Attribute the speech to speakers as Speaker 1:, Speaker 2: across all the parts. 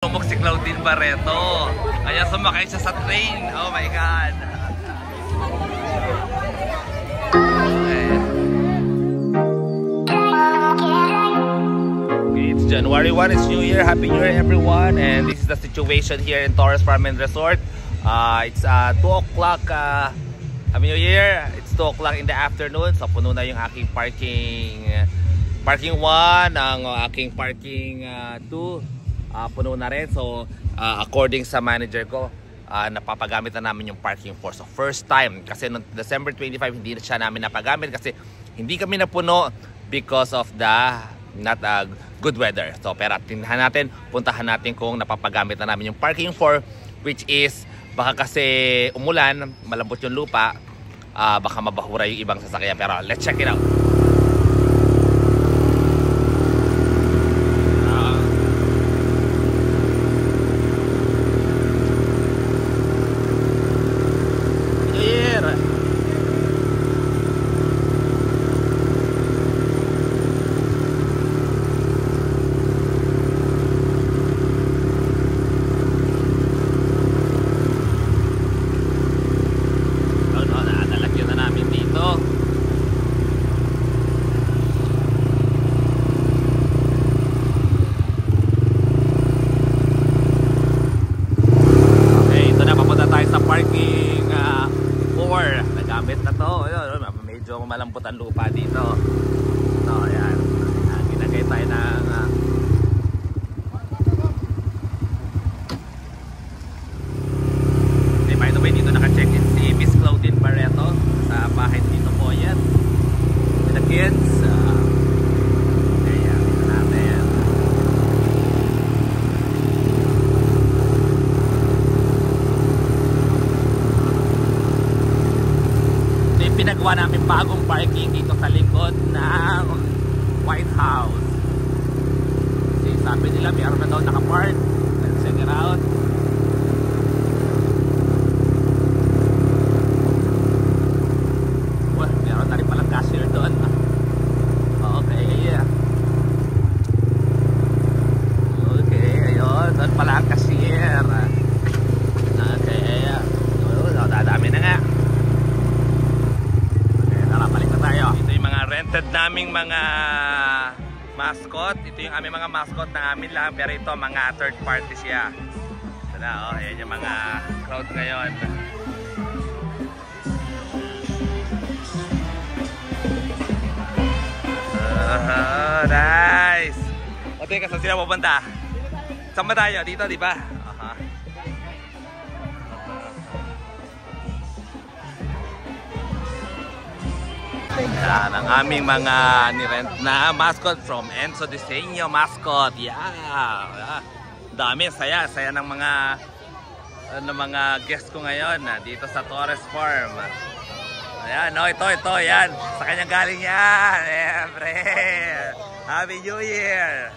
Speaker 1: Tumok si Claudine Barreto. Kaya sumakay siya sa train. Oh my God. Okay, it's January 1. It's New Year. Happy New Year everyone. And this is the situation here in Torres Farm and Resort. It's 2 o'clock. Happy New Year. It's 2 o'clock in the afternoon. So puno na yung aking parking 1. Ang aking parking 2. Puno na rin. So according sa manager ko, napapagamit na namin yung parking 4. So first time, kasi noong December 25 hindi na siya namin napagamit kasi hindi kami napuno because of the not good weather. So pero tingnan natin, puntahan natin kung napapagamit na namin yung parking 4, which is baka kasi umulan, malambot yung lupa, baka mabahura yung ibang sasakyan. Pero let's check it out. Medyo malambot ang lupa dito. So ayan, ginagay tayo ng by the way, dito naka-check-in si Miss Claudine Barreto sa bahay dito po yan with the kids. Ayan, dito natin. Pinagawa namin bagong parking dito sa likod ng White House. Kasi sabi nila mayroon na daw nakapark. Let's check it out. Well, mayroon na rin palang cashier doon. Okay, yeah. Okay, ayun. Doon pala ang cashier. Okay, yeah. Dadami na nga. Ito yung mga rented naming mga mascot. Ito yung aming mga mascot na amin lang. Pero ito mga third party siya. Ito na, ayan yung mga crowd ngayon. Nice! O teka, saan sila pupunta? Saan ba tayo? Dito, di ba? Yan ang aming mga nirent na mascot from Enzo Diseño mascot. Yeah. Dami, saya ng mga guests ko ngayon dito sa Torres Farm. Ayan, ito, yan. Sa kanyang galing yan. Siyempre. Happy New Year.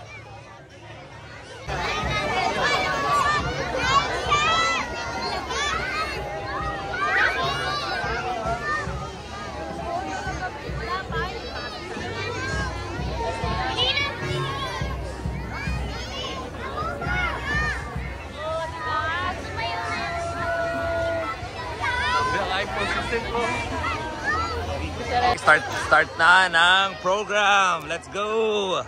Speaker 1: Start na ng program. Let's go.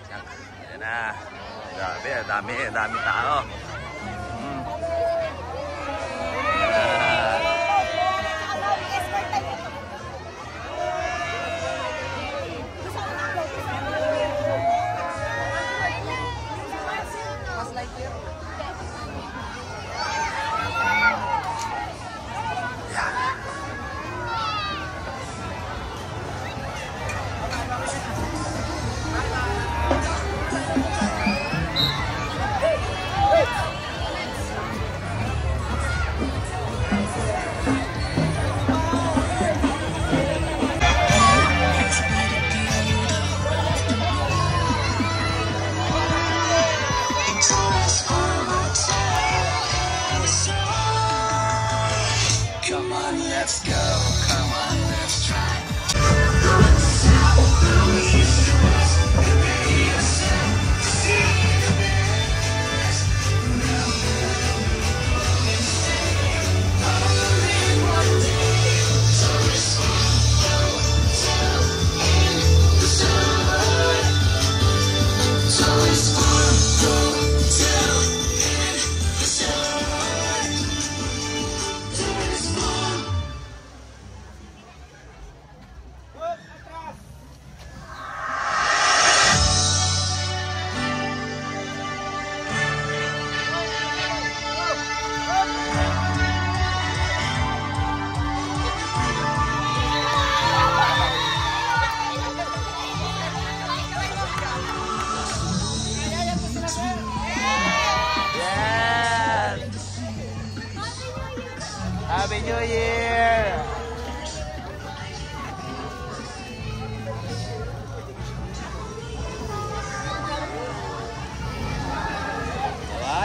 Speaker 1: Ayan na. Dami tao.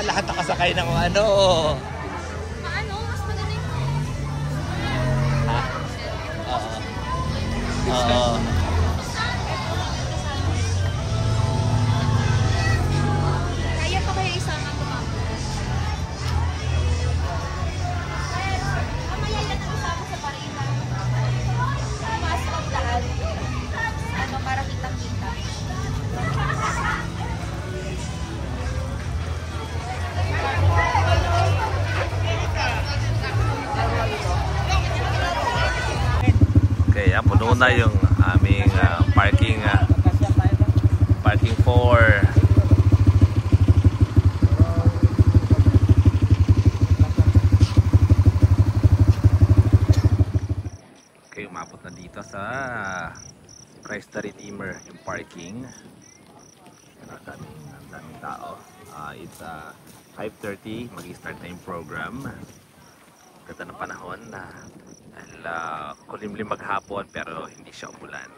Speaker 1: lahat nakasakay ng ano.
Speaker 2: Paano? Mas magaling.
Speaker 1: Ha? Oo. Oo.
Speaker 2: Kaya pa kaya isama ko, ma'am? Mamaya yan ang isama sa parina. Mas magdaan. Ano, para kitang-kita.
Speaker 1: Okay, puno na yung aming parking 4. Okay, umabot na dito sa Christ the Redeemer yung parking. Ang daming tao. It's 5:30, mag-start na yung program. Ganda ng panahon na kulimlim maghapon pero hindi siya umulan.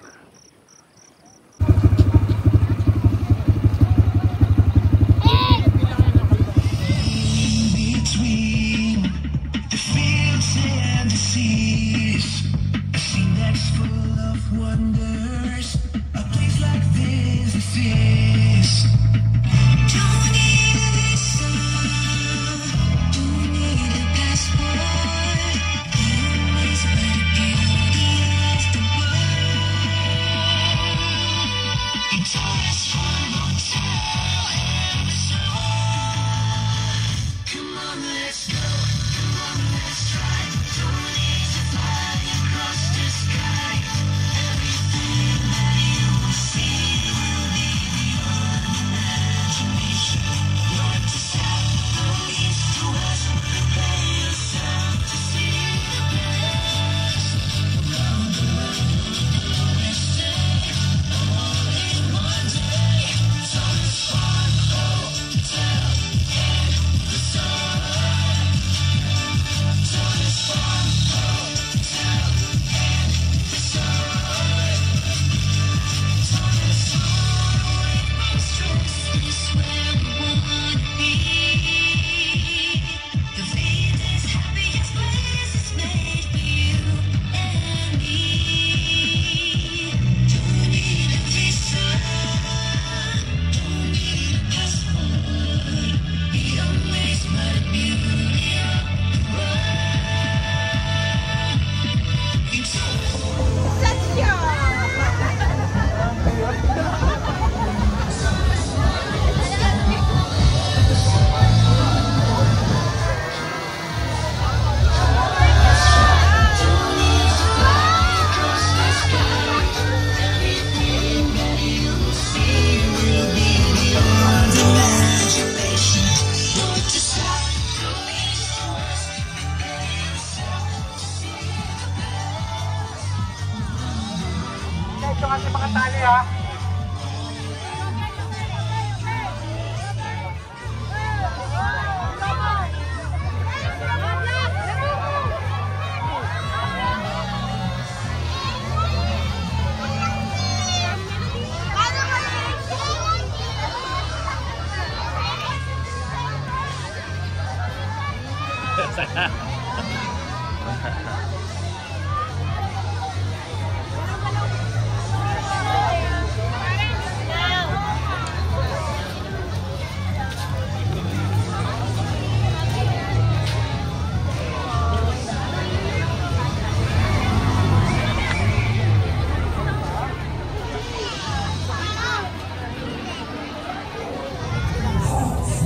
Speaker 3: Ito kasi mga tali ha.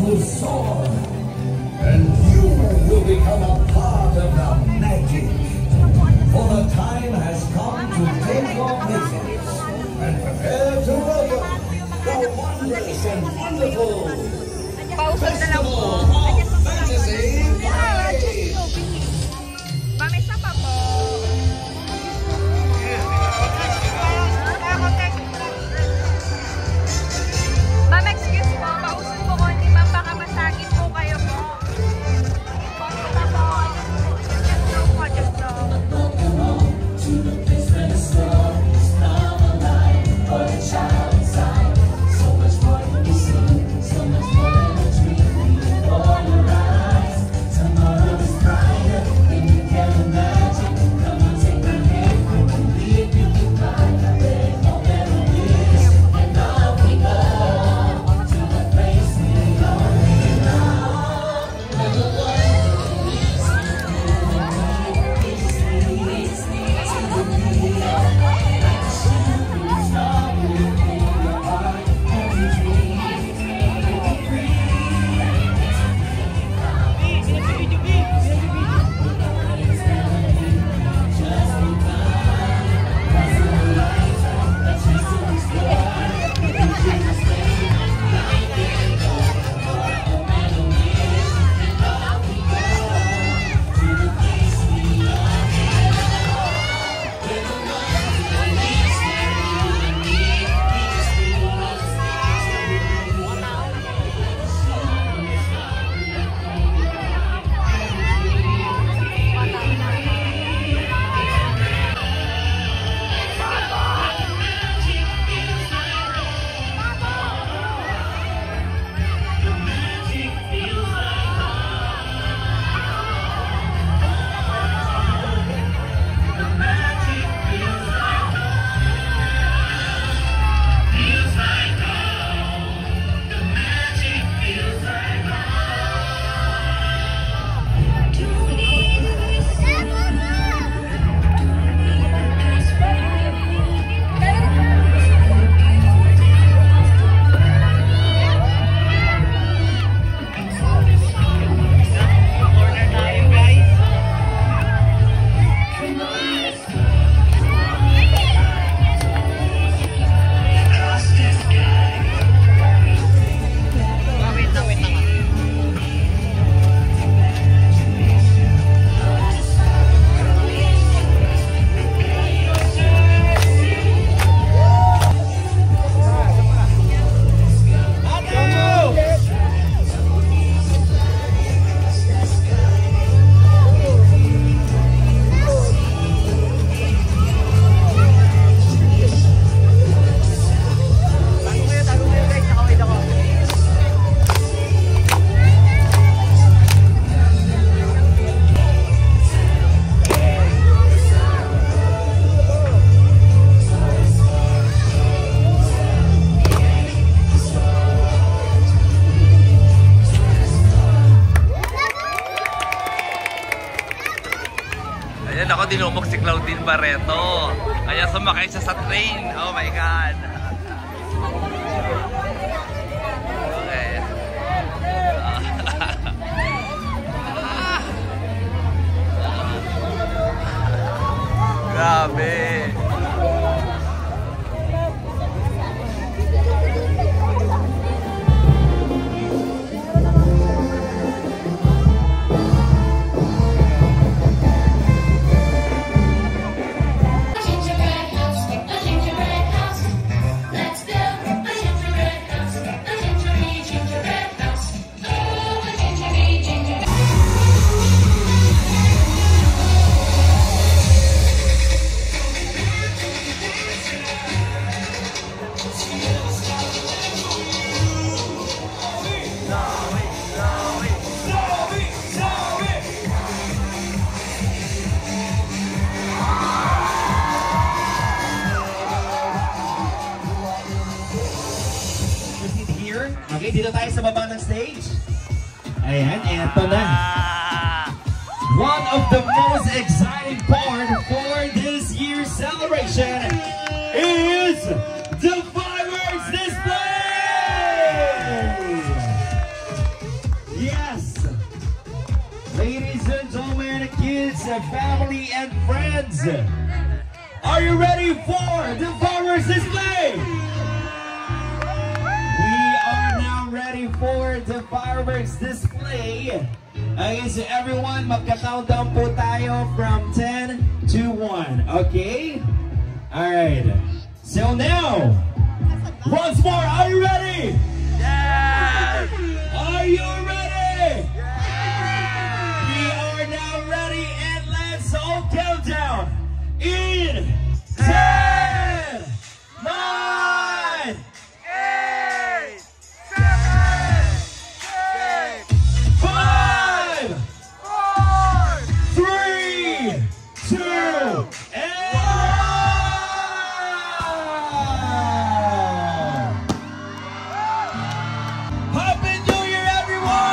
Speaker 4: Will soar, and you will become a part of the magic. For the time has come to take your places and prepare to welcome the wondrous and wonderful Festival of Fantasy Parade.
Speaker 2: Pamesa pa po. Ma'am, excuse po. Pausin po ko. Hindi ma'am, baka masagin po kayo po. Pamesa po. Just go po, just go.
Speaker 4: So much more than we see, so much more than a dream.
Speaker 1: ko dinumog si Claudine Barreto. Kaya sumakay siya sa train. Oh my God. Okay. Grabe.
Speaker 5: Okay, dito tayo sa baba ng stage. Ayan, eto na. One of the most exciting part for this year's celebration is the fireworks display! Yes! Ladies and gentlemen, kids, family, and friends, are you ready for the fireworks display? Ready for the fireworks display. Okay, so everyone, magka-countdown po tayo from 10 to 1. Okay? Alright. So now, once more, are you ready?
Speaker 1: Yes!
Speaker 5: Are you ready? Yes! We are now ready, and let's all count down. In 10, 9, 8, 7, 6, 5, 4, 3, 2, and 1! Happy New Year, everyone!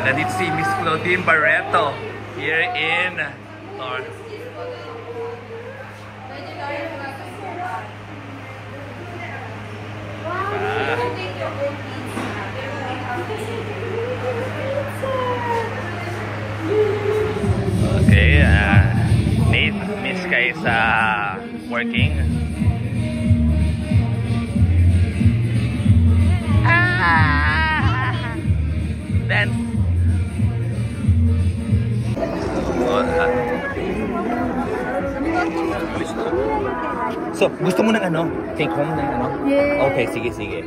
Speaker 1: nandito si Miss Claudine Barreto here in Torres. Okay, Nate, Miss guys working. Then so, gusto mo ng ano? Take home ng ano? Yeah. Okay, sige, sige.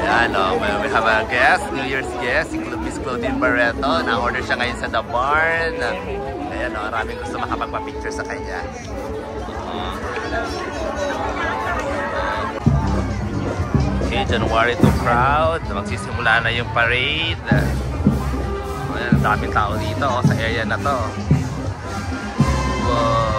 Speaker 1: Ayan, we have a guest, New Year's guest, si Miss Claudine Barreto. Na-order siya ngayon sa The Barn. Ayan, maraming gusto makapagpa-picture sa kanya. Okay, January 2 crowd. Magsisimula na yung parade. Ayan, daming tao dito sa area na to. Wow.